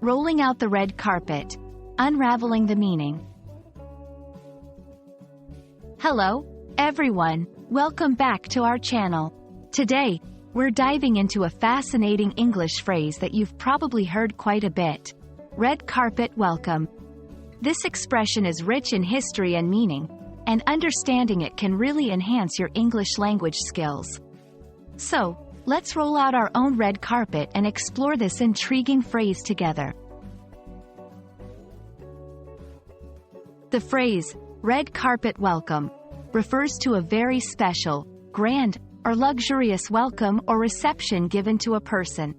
Rolling out the red carpet. Unraveling the meaning. Hello, everyone. Welcome back to our channel. Today, we're diving into a fascinating English phrase that you've probably heard quite a bit. Red carpet welcome. This expression is rich in history and meaning, and understanding it can really enhance your English language skills. So, let's roll out our own red carpet and explore this intriguing phrase together. The phrase, red carpet welcome, refers to a very special, grand, or luxurious welcome or reception given to a person.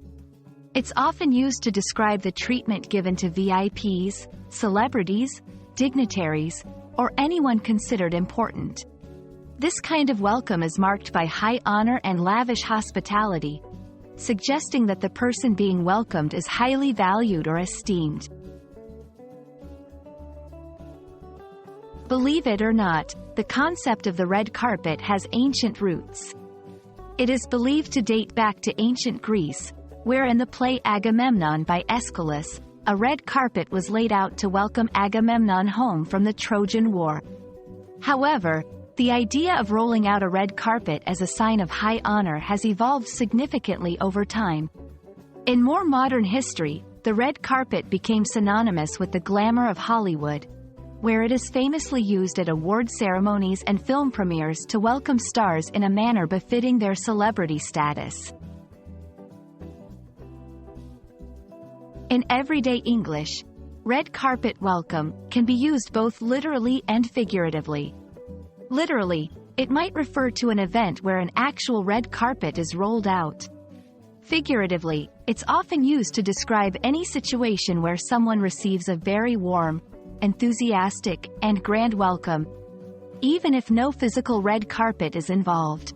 It's often used to describe the treatment given to VIPs, celebrities, dignitaries, or anyone considered important. This kind of welcome is marked by high honor and lavish hospitality, suggesting that the person being welcomed is highly valued or esteemed. Believe it or not, the concept of the red carpet has ancient roots. It is believed to date back to ancient Greece, where in the play Agamemnon by Aeschylus, a red carpet was laid out to welcome Agamemnon home from the Trojan War. However, the idea of rolling out a red carpet as a sign of high honor has evolved significantly over time. In more modern history, the red carpet became synonymous with the glamour of Hollywood, where it is famously used at award ceremonies and film premieres to welcome stars in a manner befitting their celebrity status. In everyday English, red carpet welcome can be used both literally and figuratively. Literally, it might refer to an event where an actual red carpet is rolled out. Figuratively, it's often used to describe any situation where someone receives a very warm, enthusiastic, and grand welcome, even if no physical red carpet is involved.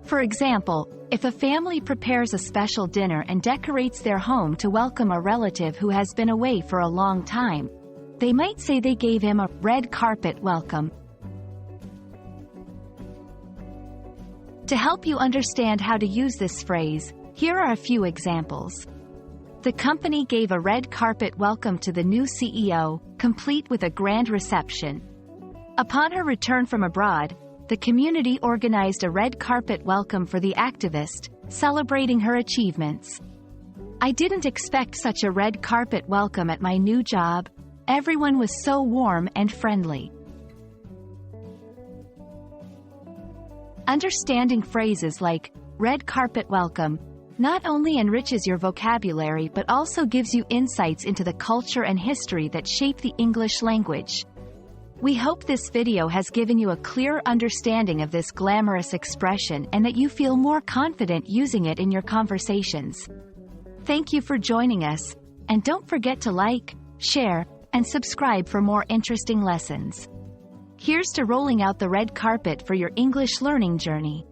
For example, if a family prepares a special dinner and decorates their home to welcome a relative who has been away for a long time, they might say they gave him a red carpet welcome. To help you understand how to use this phrase, here are a few examples. The company gave a red carpet welcome to the new CEO, complete with a grand reception. Upon her return from abroad, the community organized a red carpet welcome for the activist, celebrating her achievements. I didn't expect such a red carpet welcome at my new job. Everyone was so warm and friendly. Understanding phrases like red carpet welcome not only enriches your vocabulary but also gives you insights into the culture and history that shape the English language. We hope this video has given you a clear understanding of this glamorous expression and that you feel more confident using it in your conversations. Thank you for joining us, and don't forget to like, share, and subscribe for more interesting lessons. Here's to rolling out the red carpet for your English learning journey.